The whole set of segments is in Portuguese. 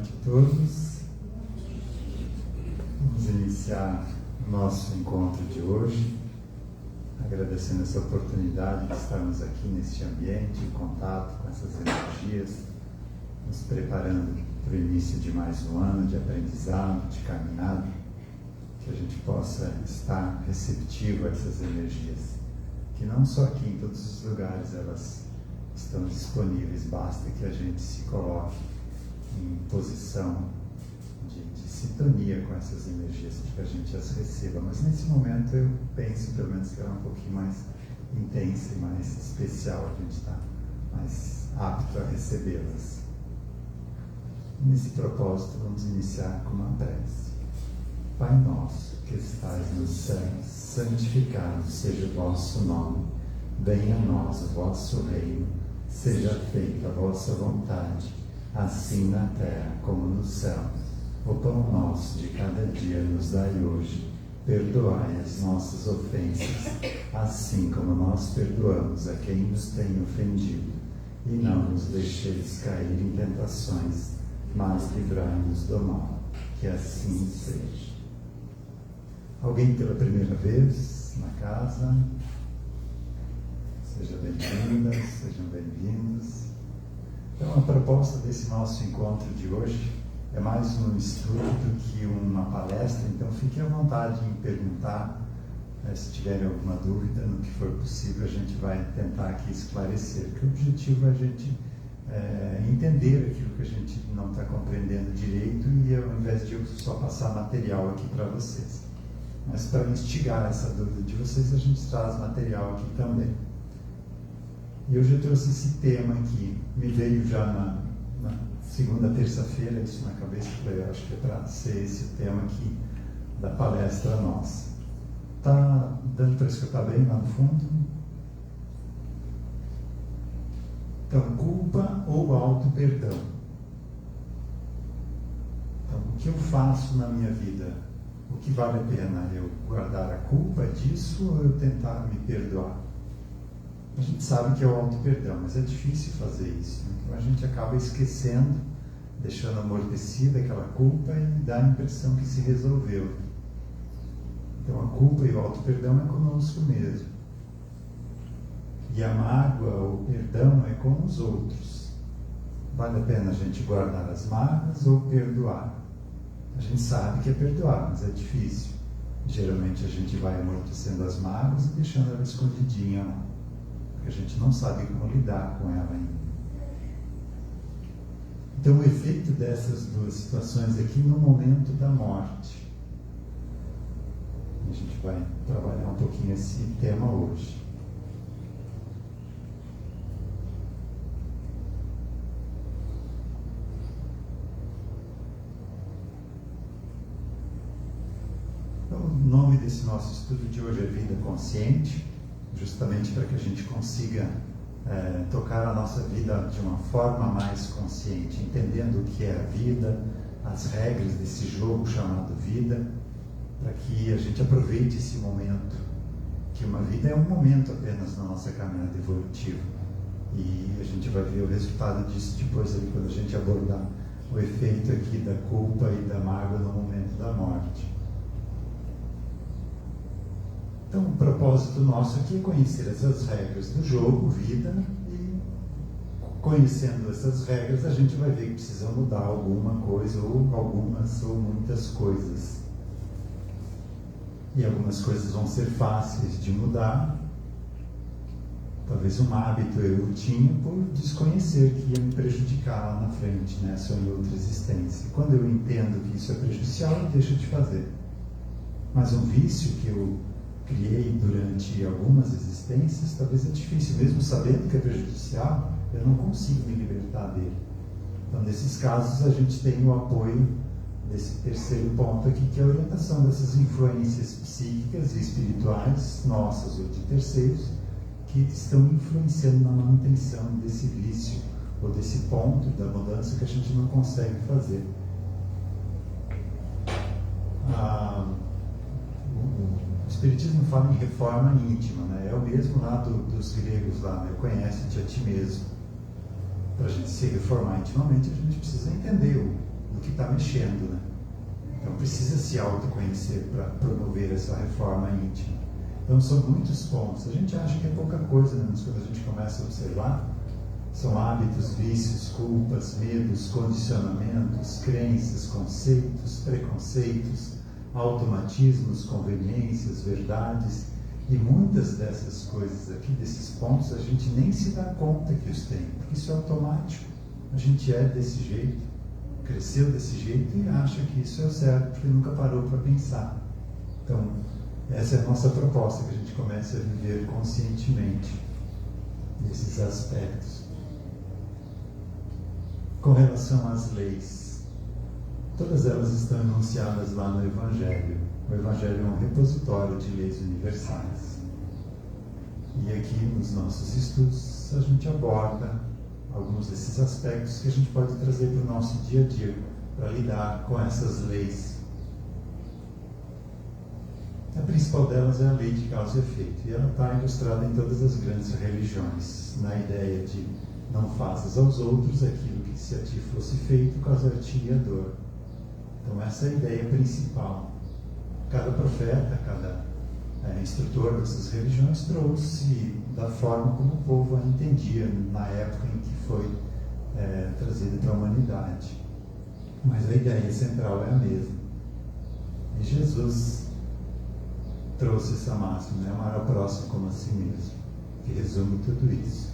noite a todos. Vamos iniciar o nosso encontro de hoje, agradecendo essa oportunidade de estarmos aqui neste ambiente, em contato com essas energias, nos preparando para o início de mais um ano de aprendizado, de caminhada, que a gente possa estar receptivo a essas energias, que não só aqui, em todos os lugares elas estão disponíveis, basta que a gente se coloque em posição de sintonia com essas energias, para que a gente as receba. Mas nesse momento eu penso, pelo menos, que ela é um pouquinho mais intensa e mais especial, a gente está mais apto a recebê-las. Nesse propósito, vamos iniciar com uma prece. Pai nosso, que estais nos céus, santificado seja o vosso nome. Venha a nós o vosso reino. Seja feita a vossa vontade, assim na terra como no céu. O pão nosso de cada dia nos dai hoje. Perdoai as nossas ofensas, assim como nós perdoamos a quem nos tem ofendido. E não nos deixeis cair em tentações, mas livrai-nos do mal. Que assim seja. Alguém pela primeira vez na casa? Sejam bem-vindas, sejam bem-vindos. Então, a proposta desse nosso encontro de hoje é mais um estudo do que uma palestra, então fiquem à vontade em perguntar, se tiverem alguma dúvida, no que for possível, a gente vai tentar aqui esclarecer, porque o objetivo é a gente entender aquilo que a gente não está compreendendo direito e ao invés de eu só passar material aqui para vocês. Mas para instigar essa dúvida de vocês, a gente traz material aqui também. E hoje eu trouxe esse tema aqui, me veio já na segunda terça-feira, isso na cabeça, eu acho que é para ser esse o tema aqui da palestra nossa. Tá dando para escutar bem lá no fundo? Então, culpa ou auto-perdão? Então, o que eu faço na minha vida? O que vale a pena? Eu guardar a culpa disso ou eu tentar me perdoar? A gente sabe que é o auto-perdão, mas é difícil fazer isso, né? Então a gente acaba esquecendo, deixando amortecida aquela culpa e dá a impressão que se resolveu. Então a culpa e o auto-perdão é conosco mesmo. E a mágoa ou o perdão é com os outros. Vale a pena a gente guardar as mágoas ou perdoar? A gente sabe que é perdoar, mas é difícil. Geralmente a gente vai amortecendo as mágoas e deixando ela escondidinha lá, porque a gente não sabe como lidar com ela ainda. Então o efeito dessas duas situações aqui no momento da morte. A gente vai trabalhar um pouquinho esse tema hoje. Então, o nome desse nosso estudo de hoje é Vida Consciente, justamente para que a gente consiga tocar a nossa vida de uma forma mais consciente, entendendo o que é a vida, as regras desse jogo chamado vida, para que a gente aproveite esse momento, que uma vida é um momento apenas na nossa caminhada evolutiva, e a gente vai ver o resultado disso depois ali, quando a gente abordar o efeito aqui da culpa e da mágoa no momento da morte. Então, o propósito nosso aqui é conhecer essas regras do jogo, vida, e conhecendo essas regras, a gente vai ver que precisa mudar alguma coisa, ou algumas, ou muitas coisas. E algumas coisas vão ser fáceis de mudar. Talvez um hábito eu tinha por desconhecer que ia me prejudicar lá na frente, nessa ou em outra existência. Quando eu entendo que isso é prejudicial, eu deixo de fazer. Mas um vício que eu criei durante algumas existências, talvez é difícil, mesmo sabendo que é prejudicial, eu não consigo me libertar dele. Então, nesses casos, a gente tem o apoio desse terceiro ponto aqui, que é a orientação dessas influências psíquicas e espirituais, nossas ou de terceiros, que estão influenciando na manutenção desse vício, ou desse ponto da mudança que a gente não consegue fazer. O Espiritismo fala em reforma íntima, né? É o mesmo lá dos gregos, lá, né? Conhece-te a ti mesmo. Para a gente se reformar intimamente, a gente precisa entender que está mexendo, né? Então precisa se autoconhecer para promover essa reforma íntima. Então são muitos pontos. A gente acha que é pouca coisa, né? Mas quando a gente começa a observar, são hábitos, vícios, culpas, medos, condicionamentos, crenças, conceitos, preconceitos, automatismos, conveniências, verdades. E muitas dessas coisas aqui, desses pontos, a gente nem se dá conta que os tem, porque isso é automático. A gente é desse jeito, cresceu desse jeito e acha que isso é o certo, porque nunca parou para pensar. Então, essa é a nossa proposta, que a gente comece a viver conscientemente esses aspectos. Com relação às leis, todas elas estão enunciadas lá no Evangelho. O Evangelho é um repositório de leis universais. E aqui nos nossos estudos a gente aborda alguns desses aspectos que a gente pode trazer para o nosso dia a dia, para lidar com essas leis. A principal delas é a lei de causa e efeito, e ela está ilustrada em todas as grandes religiões, na ideia de não faças aos outros aquilo que se a ti fosse feito, causar-te a dor. Então essa é a ideia principal. Cada profeta, cada instrutor dessas religiões trouxe da forma como o povo a entendia na época em que foi trazida para a humanidade. Mas a ideia central é a mesma. E Jesus trouxe essa máxima, né? Amar ao próximo como a si mesmo, que resume tudo isso.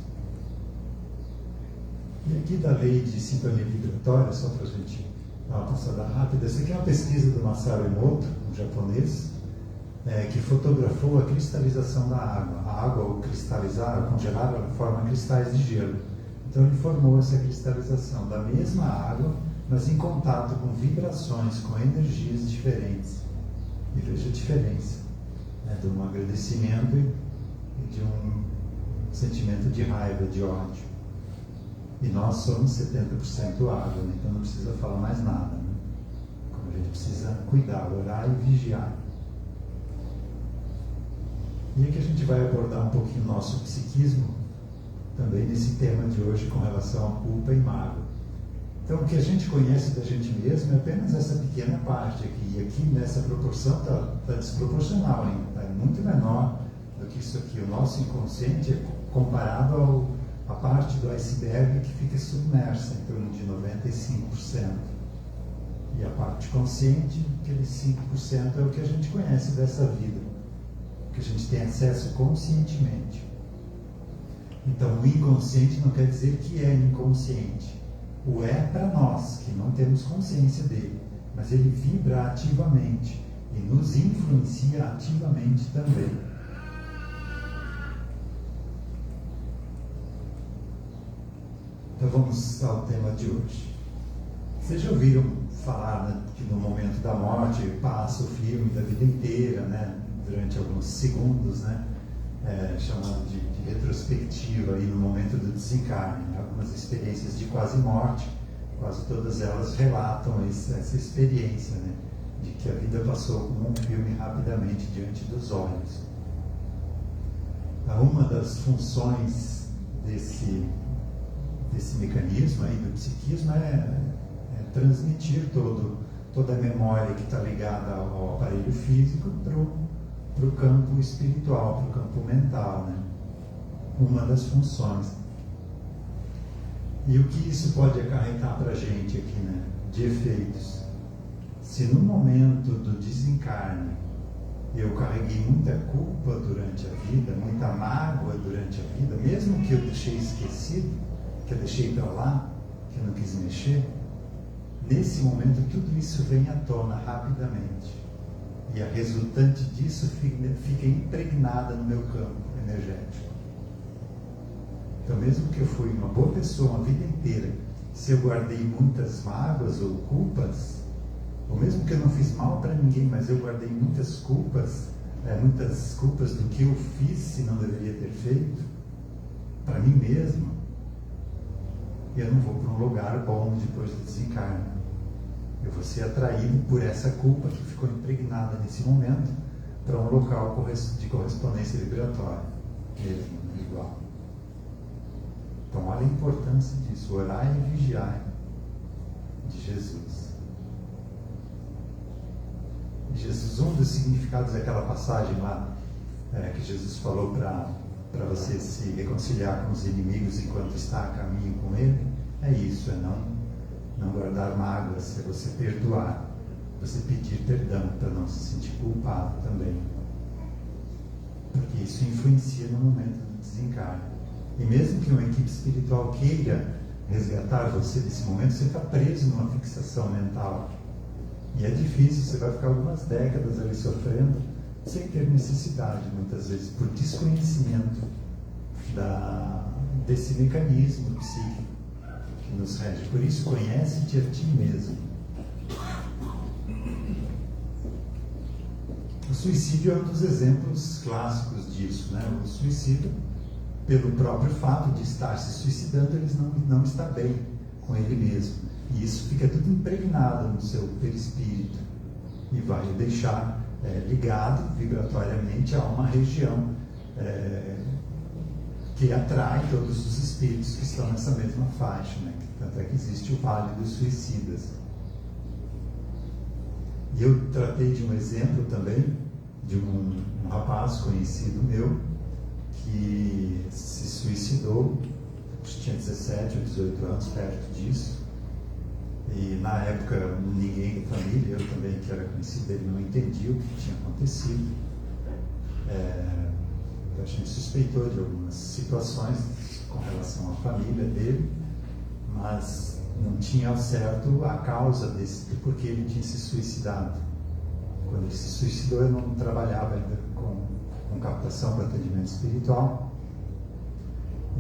E aqui da lei de sintonia vibratória, só para a gente dar uma passada rápida, essa aqui é uma pesquisa do Masaru Emoto, um japonês, que fotografou a cristalização da água. A água, ao cristalizar, ao congelar, ela forma cristais de gelo. Então ele formou essa cristalização da mesma água, mas em contato com vibrações, com energias diferentes. E veja a diferença, né, de um agradecimento e de um sentimento de raiva, de ódio. E nós somos 70% água, né? Então não precisa falar mais nada, né? Como a gente precisa cuidar, orar e vigiar. E aqui a gente vai abordar um pouquinho o nosso psiquismo, também nesse tema de hoje com relação à culpa e mágoa. Então o que a gente conhece da gente mesmo é apenas essa pequena parte aqui, e aqui nessa proporção está desproporcional ainda, está muito menor do que isso aqui. O nosso inconsciente é comparado à parte do iceberg que fica submersa, em torno de 95%. E a parte consciente, aqueles 5%, é o que a gente conhece dessa vida, que a gente tem acesso conscientemente. Então, o inconsciente não quer dizer que é inconsciente. O é para nós, que não temos consciência dele, mas ele vibra ativamente e nos influencia ativamente também. Então vamos ao tema de hoje. Vocês já ouviram falar, né, que no momento da morte passa o filme da vida inteira, né, durante alguns segundos, né, chamado de retrospectiva, aí no momento do desencarne, né, algumas experiências de quase morte, quase todas elas relatam essa experiência, né, de que a vida passou como um filme rapidamente diante dos olhos. Uma das funções desse mecanismo aí do psiquismo é transmitir toda a memória que está ligada ao aparelho físico para o campo espiritual, para o campo mental, né? Uma das funções. E o que isso pode acarretar para a gente aqui, né? De efeitos. Se no momento do desencarne eu carreguei muita culpa durante a vida, muita mágoa durante a vida, mesmo que eu deixei esquecido, que eu deixei para lá, que eu não quis mexer, nesse momento tudo isso vem à tona rapidamente. E a resultante disso fica impregnada no meu campo energético. Então, mesmo que eu fui uma boa pessoa uma vida inteira, se eu guardei muitas mágoas ou culpas, ou mesmo que eu não fiz mal para ninguém, mas eu guardei muitas culpas do que eu fiz e não deveria ter feito, para mim mesmo, eu não vou para um lugar bom depois do desencarne. Eu vou ser atraído por essa culpa que ficou impregnada nesse momento para um local de correspondência vibratória, mesmo, igual. Então, olha a importância disso, orar e vigiar de Jesus. Jesus, um dos significados daquela passagem lá, que Jesus falou para você se reconciliar com os inimigos enquanto está a caminho com ele, é isso, é não guardar mágoas, é você perdoar, você pedir perdão para não se sentir culpado também, porque isso influencia no momento do desencarne. E mesmo que uma equipe espiritual queira resgatar você desse momento, você está preso numa fixação mental. E é difícil, você vai ficar algumas décadas ali sofrendo, sem ter necessidade, muitas vezes, por desconhecimento desse mecanismo psíquico que nos rege. Por isso, conhece-te a ti mesmo. O suicídio é um dos exemplos clássicos disso, né? O suicídio, pelo próprio fato de estar se suicidando, ele não está bem com ele mesmo. E isso fica tudo impregnado no seu perispírito e vai o deixar ligado vibratoriamente a uma região que atrai todos os espíritos que estão nessa mesma faixa, né? Tanto é que existe o Vale dos Suicidas. E eu tratei de um exemplo também de um rapaz conhecido meu que se suicidou, tinha 17 ou 18 anos, perto disso. E na época ninguém da família, eu também que era conhecido dele, não entendia o que tinha acontecido. A gente suspeitou de algumas situações com relação à família dele, mas não tinha ao certo a causa do porquê ele tinha se suicidado. Quando ele se suicidou, eu não trabalhava ainda com captação para atendimento espiritual.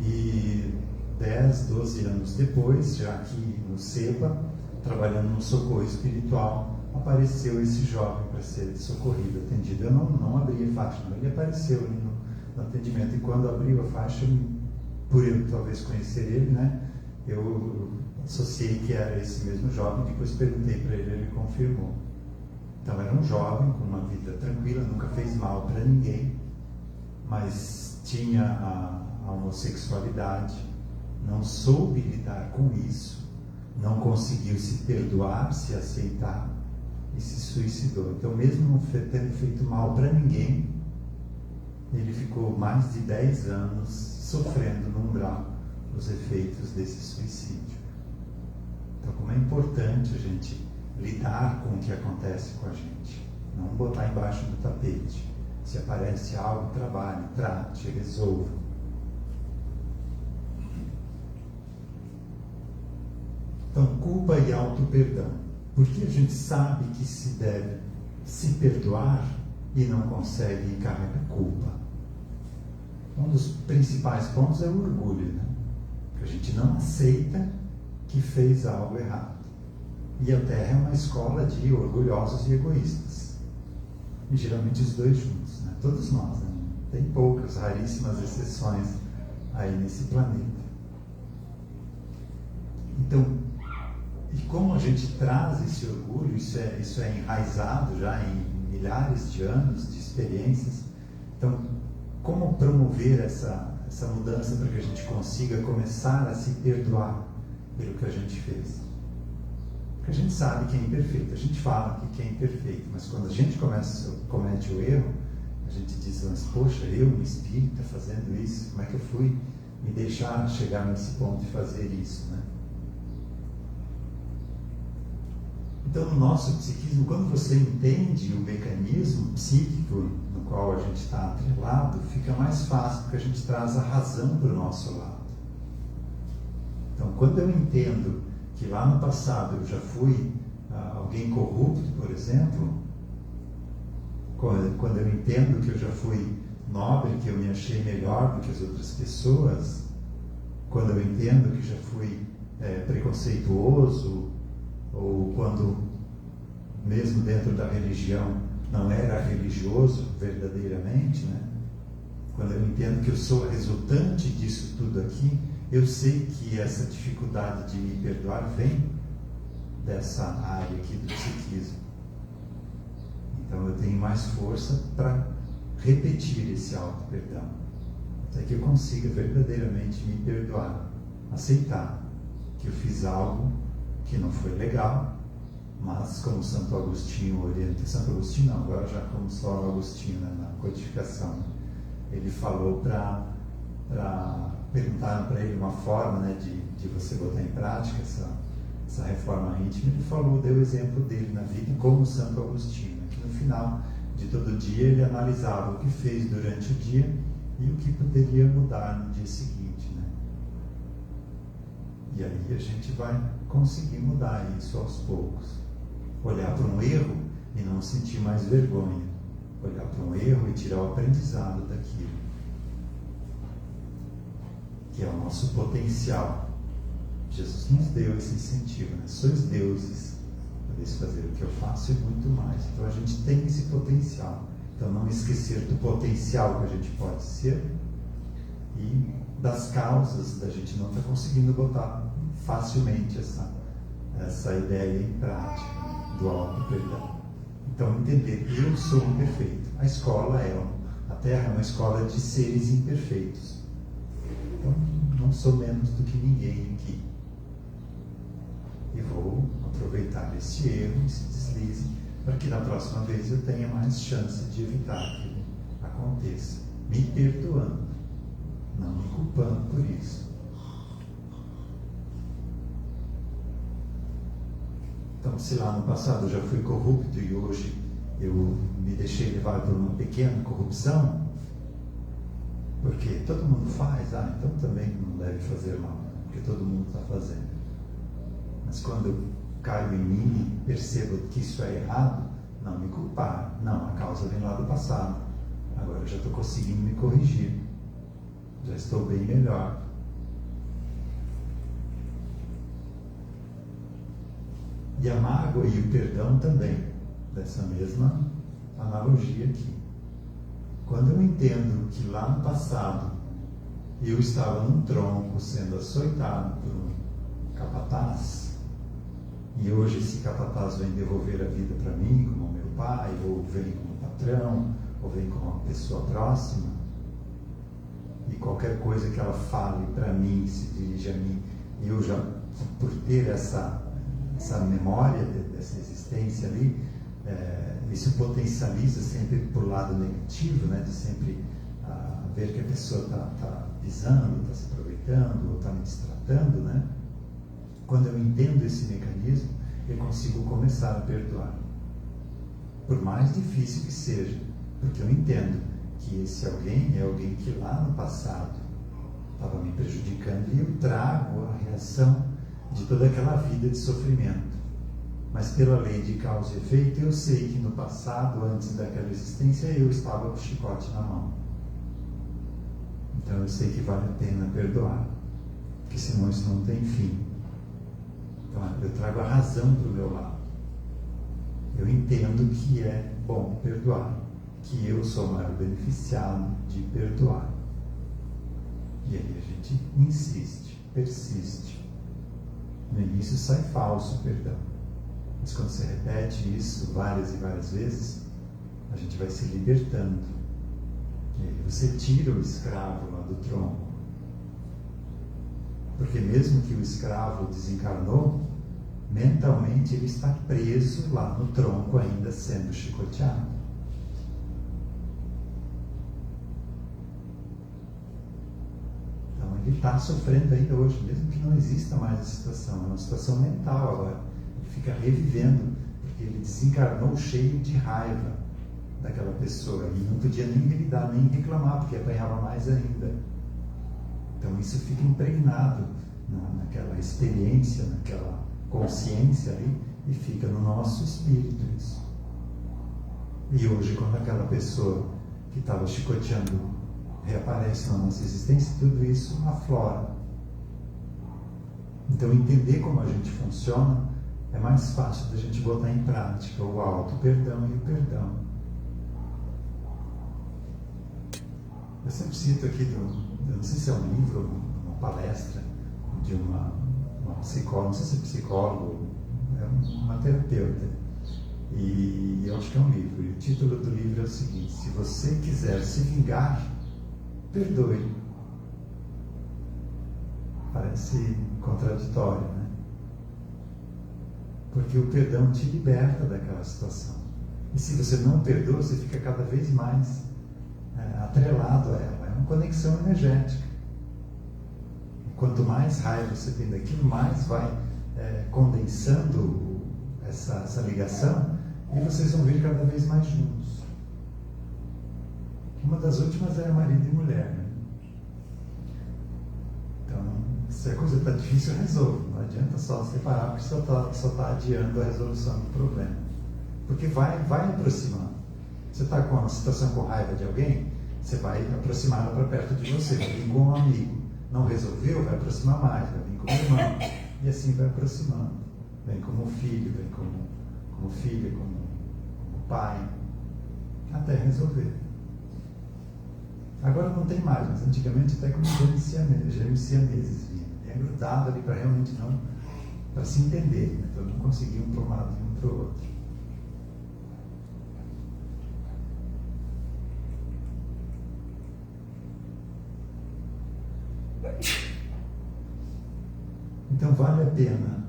E 10, 12 anos depois, já aqui no CEPA, trabalhando no socorro espiritual, apareceu esse jovem para ser socorrido, atendido. Eu não abri a faixa, não. Ele apareceu ali no atendimento, e quando abriu a faixa, por eu talvez conhecer ele, né, eu associei que era esse mesmo jovem. Depois perguntei para ele, ele confirmou. Então era um jovem com uma vida tranquila, nunca fez mal para ninguém, mas tinha a homossexualidade, não soube lidar com isso, não conseguiu se perdoar, se aceitar e se suicidou. Então, mesmo não tendo feito mal para ninguém, ele ficou mais de 10 anos sofrendo no umbral os efeitos desse suicídio. Então, como é importante a gente lidar com o que acontece com a gente, não botar embaixo do tapete. Se aparece algo, trabalhe, trate, resolva. Então, culpa e auto-perdão. Porque a gente sabe que se deve se perdoar e não consegue e carrega culpa. Um dos principais pontos é o orgulho, né? Que a gente não aceita que fez algo errado. E a Terra é uma escola de orgulhosos e egoístas. E geralmente os dois juntos, né? Todos nós, né? Tem poucas, raríssimas exceções aí nesse planeta. Então, e como a gente traz esse orgulho, isso é enraizado já em milhares de anos de experiências. Então, como promover essa mudança para que a gente consiga começar a se perdoar pelo que a gente fez? Porque a gente sabe que é imperfeito, a gente fala que é imperfeito, mas quando a gente comete o erro, a gente diz, mas poxa, eu, um espírita, fazendo isso, como é que eu fui me deixar chegar nesse ponto de fazer isso, né? Então, no nosso psiquismo, quando você entende o mecanismo psíquico no qual a gente está atrelado, fica mais fácil, porque a gente traz a razão para o nosso lado. Então, quando eu entendo que lá no passado eu já fui alguém corrupto, por exemplo, quando eu entendo que eu já fui nobre, que eu me achei melhor do que as outras pessoas, quando eu entendo que já fui preconceituoso, ou quando, mesmo dentro da religião, não era religioso verdadeiramente, né? Quando eu entendo que eu sou resultante disso tudo aqui, eu sei que essa dificuldade de me perdoar vem dessa área aqui do psiquismo. Então eu tenho mais força para repetir esse auto-perdão, até que eu consiga verdadeiramente me perdoar, aceitar que eu fiz algo que não foi legal, Mas, como Santo Agostinho orienta, Santo Agostinho não, agora já como só Agostinho, né, na codificação, ele falou perguntaram para ele uma forma, né, de você botar em prática essa reforma íntima. Ele falou, deu o exemplo dele na vida como Santo Agostinho, que no final de todo dia ele analisava o que fez durante o dia e o que poderia mudar no dia seguinte, né? E aí a gente vai conseguir mudar isso aos poucos. Olhar para um erro e não sentir mais vergonha. Olhar para um erro e tirar o aprendizado daquilo, que é o nosso potencial. Jesus nos deu esse incentivo, né? Sois deuses, podeis fazer o que eu faço e muito mais. Então a gente tem esse potencial. Então não esquecer do potencial que a gente pode ser e das causas da gente não estar conseguindo botar facilmente essa ideia em prática do auto-perdão. Então entender, eu sou imperfeito. A escola a Terra é uma escola de seres imperfeitos. Então não sou menos do que ninguém aqui. E vou aproveitar esse erro, esse deslize, para que na próxima vez eu tenha mais chance de evitar que ele aconteça, me perdoando, não me culpando por isso. Então, se lá no passado eu já fui corrupto e hoje eu me deixei levar por uma pequena corrupção, porque todo mundo faz, então também não deve fazer mal, porque todo mundo está fazendo. Mas quando eu caio em mim e percebo que isso é errado, não me culpar. Não, a causa vem lá do passado. Agora eu já estou conseguindo me corrigir. Já estou bem melhor. E a mágoa e o perdão também, dessa mesma analogia aqui. Quando eu entendo que lá no passado eu estava num tronco sendo açoitado por um capataz, e hoje esse capataz vem devolver a vida para mim, como meu pai, ou vem como patrão, ou vem como uma pessoa próxima, e qualquer coisa que ela fale para mim, se dirige a mim, eu já, por ter essa memória dessa existência ali, isso potencializa sempre por lado negativo, né, de sempre ver que a pessoa está pisando, está se aproveitando, ou está me destratando, né? Quando eu entendo esse mecanismo, eu consigo começar a perdoar. Por mais difícil que seja, porque eu entendo que esse alguém é alguém que lá no passado estava me prejudicando e eu trago a reação de toda aquela vida de sofrimento. Mas pela lei de causa e efeito, eu sei que no passado, antes daquela existência, eu estava com o chicote na mão. Então eu sei que vale a pena perdoar, porque senão isso não tem fim. Então eu trago a razão para o meu lado. Eu entendo que é bom perdoar, que eu sou o maior beneficiado de perdoar. E aí a gente insiste, persiste. No início sai falso o perdão. Mas quando você repete isso várias e várias vezes, a gente vai se libertando. E aí você tira o escravo lá do tronco. Porque mesmo que o escravo desencarnou, mentalmente ele está preso lá no tronco ainda sendo chicoteado. Então ele está sofrendo ainda hoje, mesmo que não exista mais a situação. É uma situação mental agora. Ele fica revivendo, porque ele desencarnou cheio de raiva daquela pessoa e não podia nem revidar, nem reclamar, porque apanhava mais ainda. Então isso fica impregnado naquela experiência, naquela consciência ali, e fica no nosso espírito isso. E hoje, quando aquela pessoa que estava chicoteando reaparece na nossa existência, tudo isso aflora. Então entender como a gente funciona é mais fácil da gente botar em prática o auto-perdão e o perdão. Eu sempre cito aqui, eu não sei se é um livro ou uma palestra de uma psicóloga, não sei se é psicólogo, é uma terapeuta, e eu acho que é um livro, e o título do livro é o seguinte: se você quiser se vingar, perdoe. Parece contraditório, né? Porque o perdão te liberta daquela situação. E se você não perdoa, você fica cada vez mais atrelado a ela. É uma conexão energética. E quanto mais raiva você tem daquilo, mais vai condensando essa ligação, e vocês vão vir cada vez mais juntos. Uma das últimas é marido e mulher, né? Então, se a coisa está difícil, resolve. Não adianta só separar, porque só está adiando a resolução do problema. Porque vai aproximando. Você está com uma situação com raiva de alguém, você vai aproximar ela para perto de você, vai vir com um amigo. Não resolveu, vai aproximar mais, vai vir como irmão. E assim vai aproximando. Vem como filho, vem como filha, como pai, até resolver. Agora não tem mais, mas antigamente até como gêmeos siameses vinham. É grudado ali para realmente não, para se entender, né? Para não conseguir um para um lado e um para o outro. Então vale a pena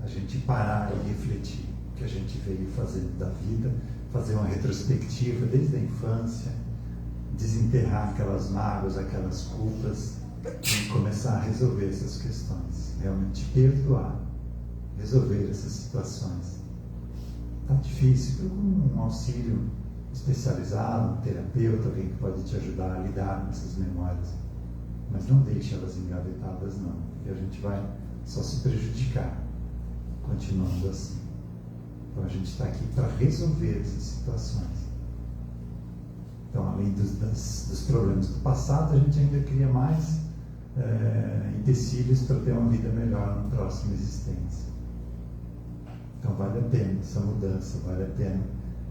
a gente parar e refletir o que a gente veio fazendo da vida, fazer uma retrospectiva desde a infância, desenterrar aquelas mágoas, aquelas culpas e começar a resolver essas questões, realmente perdoar, resolver essas situações. Está difícil, procura um auxílio especializado, um terapeuta, alguém que pode te ajudar a lidar com essas memórias, mas não deixe elas engavetadas não, porque a gente vai só se prejudicar continuando assim. Então a gente está aqui para resolver essas situações. Então, além dos problemas do passado, a gente ainda cria mais empecilhos para ter uma vida melhor na próxima existência. Então vale a pena essa mudança, vale a pena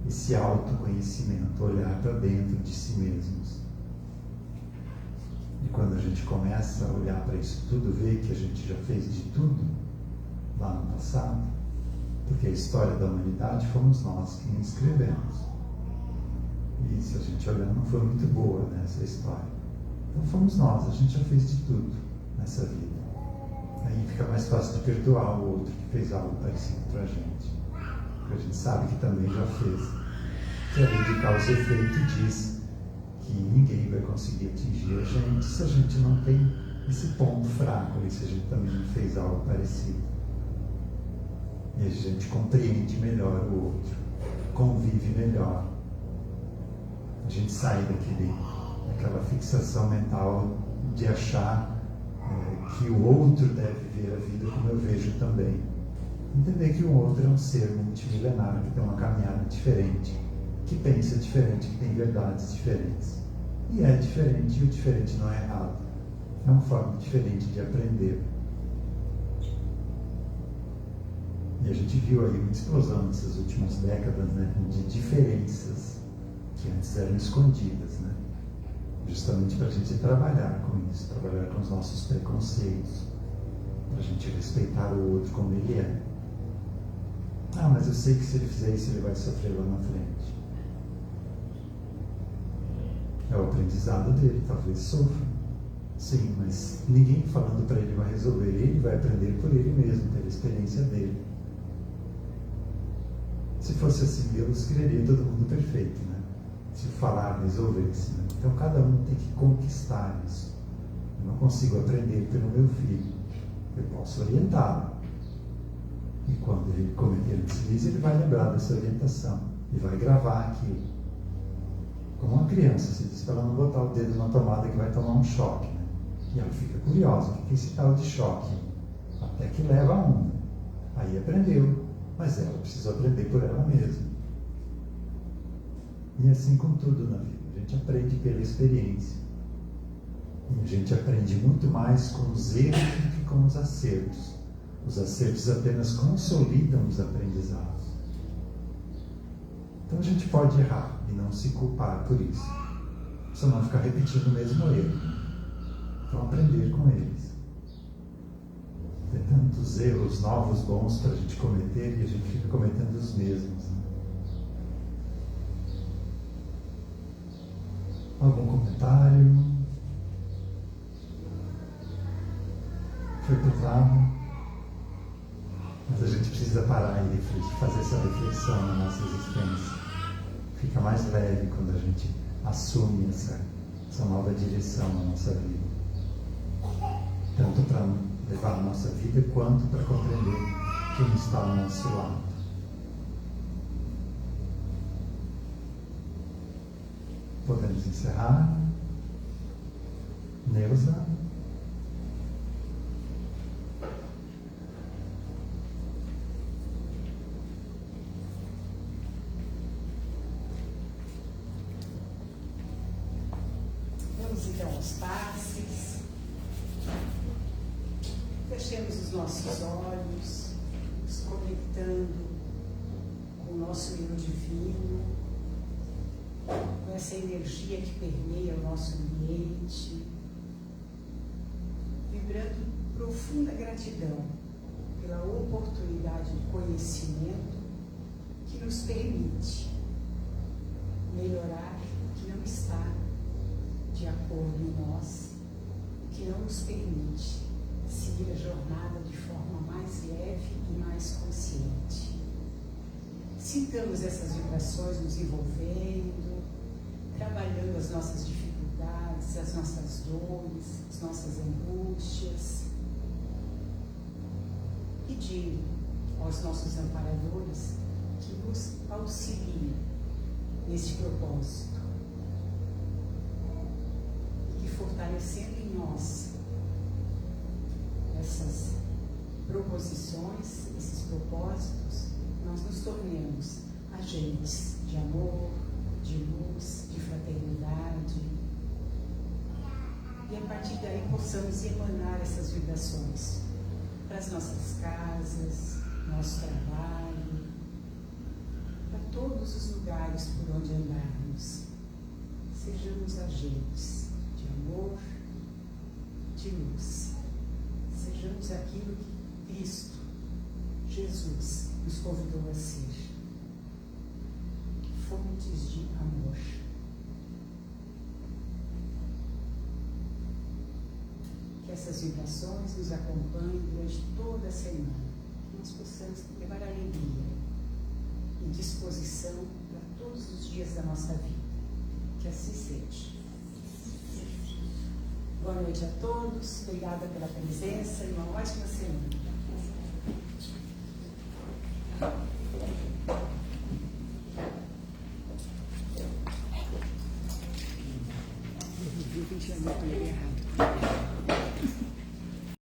esse autoconhecimento, olhar para dentro de si mesmos. E quando a gente começa a olhar para isso tudo, ver que a gente já fez de tudo lá no passado, porque a história da humanidade fomos nós quem escrevemos. E se a gente olhar, não foi muito boa, né, essa história. Então fomos nós, a gente já fez de tudo nessa vida. Aí fica mais fácil de perdoar o outro que fez algo parecido para a gente. Porque a gente sabe que também já fez. Que a lei de causa e efeito diz que ninguém vai conseguir atingir a gente se a gente não tem esse ponto fraco ali, se a gente também não fez algo parecido. E a gente compreende melhor o outro, convive melhor. A gente sai daquela fixação mental de achar que o outro deve ver a vida como eu vejo também. Entender que o outro é um ser multimilenar, que tem uma caminhada diferente, que pensa diferente, que tem verdades diferentes. E é diferente, e o diferente não é errado. É uma forma diferente de aprender. E a gente viu aí uma explosão nessas últimas décadas, né, de diferenças que antes eram escondidas, né? Justamente para a gente trabalhar com isso, trabalhar com os nossos preconceitos, para a gente respeitar o outro como ele é. Ah, mas eu sei que se ele fizer isso, ele vai sofrer lá na frente. É o aprendizado dele, talvez sofra. Sim, mas ninguém falando para ele vai resolver, ele vai aprender por ele mesmo, pela experiência dele. Se fosse assim, Deus criaria todo mundo perfeito, né? Se falar resolvesse, né? Então cada um tem que conquistar isso. Eu não consigo aprender pelo meu filho, eu posso orientá-lo. E quando ele cometer um deslize, ele vai lembrar dessa orientação e vai gravar aquilo. Como uma criança, se diz para ela não botar o dedo na tomada que vai tomar um choque, né? E ela fica curiosa, o que é esse tal de choque? Até que leva a um. Aí aprendeu, mas ela precisa aprender por ela mesma. E assim com tudo na vida, a gente aprende pela experiência. E a gente aprende muito mais com os erros do que com os acertos. Os acertos apenas consolidam os aprendizados. Então a gente pode errar e não se culpar por isso. Só não ficar repetindo o mesmo erro. Então aprender com eles. Tem tantos erros novos, bons para a gente cometer e a gente fica cometendo os mesmos. Né? Algum comentário? Foi pesado? Mas a gente precisa precisa parar e refletir, fazer essa reflexão na nossa existência. Fica mais leve quando a gente assume essa nova direção na nossa vida. Tanto para levar a nossa vida, quanto para compreender quem está ao nosso lado. Podemos encerrar. Neuza. Vamos então aos passes. Fechemos os nossos olhos, nos conectando com o nosso eu divino, com essa energia que permeia o nosso ambiente, vibrando profunda gratidão pela oportunidade de conhecimento que nos permite melhorar o que não está de acordo em nós, o que não nos permite seguir a jornada de forma mais leve e mais consciente. Sintamos essas vibrações nos envolvendo, trabalhando as nossas dificuldades, as nossas dores, as nossas angústias, pedindo aos nossos amparadores que nos auxiliem neste propósito e que, fortalecendo em nós essas proposições, esses propósitos, nós nos tornemos agentes de amor, de luz, de fraternidade, e a partir daí possamos emanar essas vibrações para as nossas casas, nosso trabalho, para todos os lugares por onde andarmos. Sejamos agentes de amor, de luz. Sejamos aquilo que Cristo, Jesus, nos convidou a ser. Fontes de amor. Que essas vibrações nos acompanhem durante toda a semana. Que nós possamos levar alegria e disposição para todos os dias da nossa vida. Que assim seja. Boa noite a todos. Obrigada pela presença e uma ótima semana. Eu vi 20 anos errado.